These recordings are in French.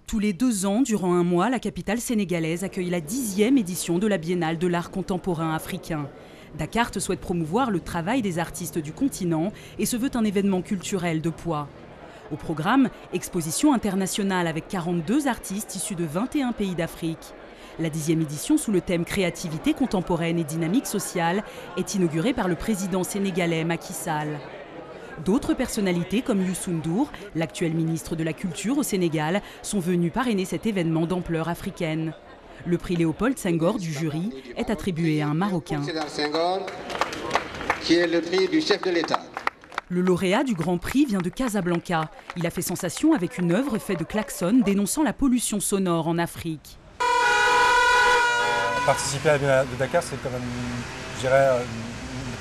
Tous les 2 ans, durant un mois, la capitale sénégalaise accueille la 10e édition de la Biennale de l'art contemporain africain. Dakar souhaite promouvoir le travail des artistes du continent et se veut un événement culturel de poids. Au programme, exposition internationale avec 42 artistes issus de 21 pays d'Afrique. La 10e édition, sous le thème Créativité contemporaine et dynamique sociale, est inaugurée par le président sénégalais Macky Sall. D'autres personnalités comme Youssou N'Dour, l'actuel ministre de la Culture au Sénégal, sont venus parrainer cet événement d'ampleur africaine. Le prix Léopold Senghor du jury est attribué à un Marocain. Qui est le prix du chef de l'État. Le lauréat du Grand Prix vient de Casablanca. Il a fait sensation avec une œuvre faite de klaxons dénonçant la pollution sonore en Afrique. Participer à la Biennale de Dakar, c'est quand même, je dirais,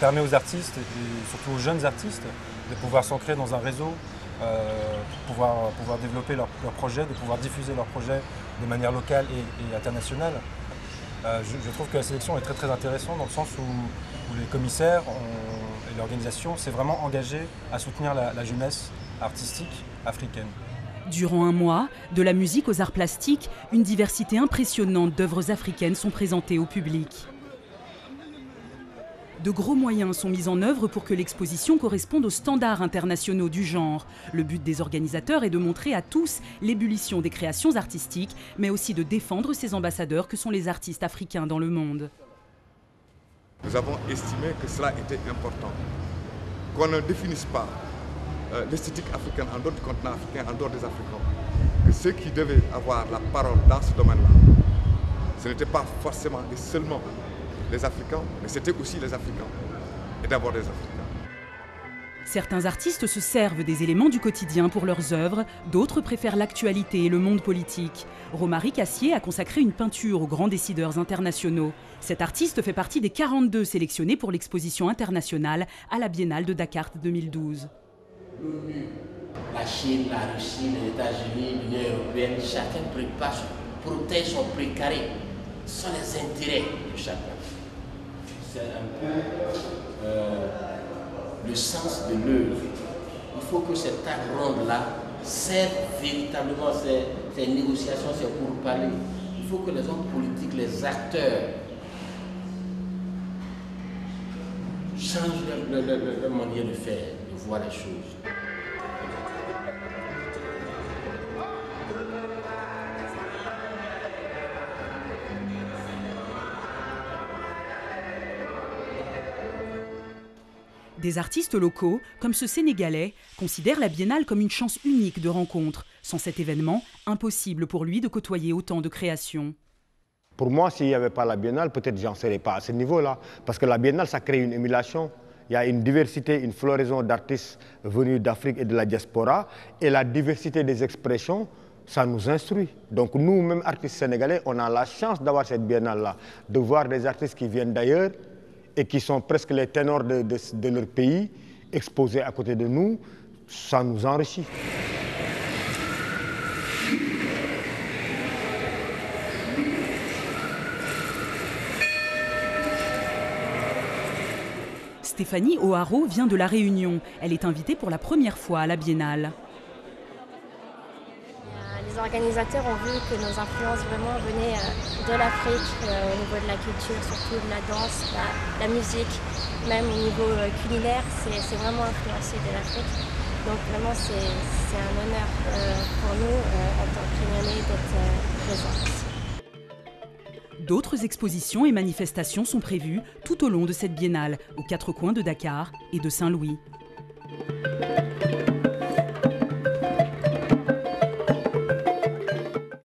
permet aux artistes et surtout aux jeunes artistes de pouvoir s'ancrer dans un réseau, pour pouvoir développer leurs projets, de pouvoir diffuser leurs projets de manière locale et internationale. Je trouve que la sélection est très très intéressante dans le sens où les commissaires et l'organisation s'est vraiment engagé à soutenir la jeunesse artistique africaine. Durant un mois, de la musique aux arts plastiques, une diversité impressionnante d'œuvres africaines sont présentées au public. De gros moyens sont mis en œuvre pour que l'exposition corresponde aux standards internationaux du genre. Le but des organisateurs est de montrer à tous l'ébullition des créations artistiques, mais aussi de défendre ces ambassadeurs que sont les artistes africains dans le monde. Nous avons estimé que cela était important, qu'on ne définisse pas l'esthétique africaine en dehors du continent africain, en dehors des Africains, que ceux qui devaient avoir la parole dans ce domaine-là, ce n'était pas forcément et seulement les Africains, mais c'était aussi les Africains, et d'abord les Africains. Certains artistes se servent des éléments du quotidien pour leurs œuvres, d'autres préfèrent l'actualité et le monde politique. Romary Cassier a consacré une peinture aux grands décideurs internationaux. Cet artiste fait partie des 42 sélectionnés pour l'exposition internationale à la Biennale de Dakar 2012. L'ONU, la Chine, la Russie, les États-Unis, l'Union européenne, chacun protège son précaré. Ce sont les intérêts de chacun. C'est un peu le sens de l'œuvre. Il faut que cette table ronde-là serve véritablement ces négociations, ces pourparlers. Il faut que les hommes politiques, les acteurs, changent leur manière de faire, de voir les choses. Des artistes locaux, comme ce Sénégalais, considèrent la Biennale comme une chance unique de rencontre. Sans cet événement, impossible pour lui de côtoyer autant de créations. Pour moi, s'il n'y avait pas la Biennale, peut-être j'en serais pas à ce niveau-là. Parce que la Biennale, ça crée une émulation. Il y a une diversité, une floraison d'artistes venus d'Afrique et de la diaspora. Et la diversité des expressions, ça nous instruit. Donc nous, même artistes sénégalais, on a la chance d'avoir cette Biennale-là, de voir des artistes qui viennent d'ailleurs et qui sont presque les ténors de leur pays, exposés à côté de nous, ça nous enrichit. Stéphanie O'Haraud vient de La Réunion. Elle est invitée pour la première fois à la Biennale. Les organisateurs ont vu que nos influences vraiment venaient de l'Afrique, au niveau de la culture, surtout de la danse, la musique, même au niveau culinaire, c'est vraiment influencé de l'Afrique. Donc vraiment c'est un honneur pour nous en tant que Réunionnais d'être présents ici. D'autres expositions et manifestations sont prévues tout au long de cette biennale, aux 4 coins de Dakar et de Saint-Louis.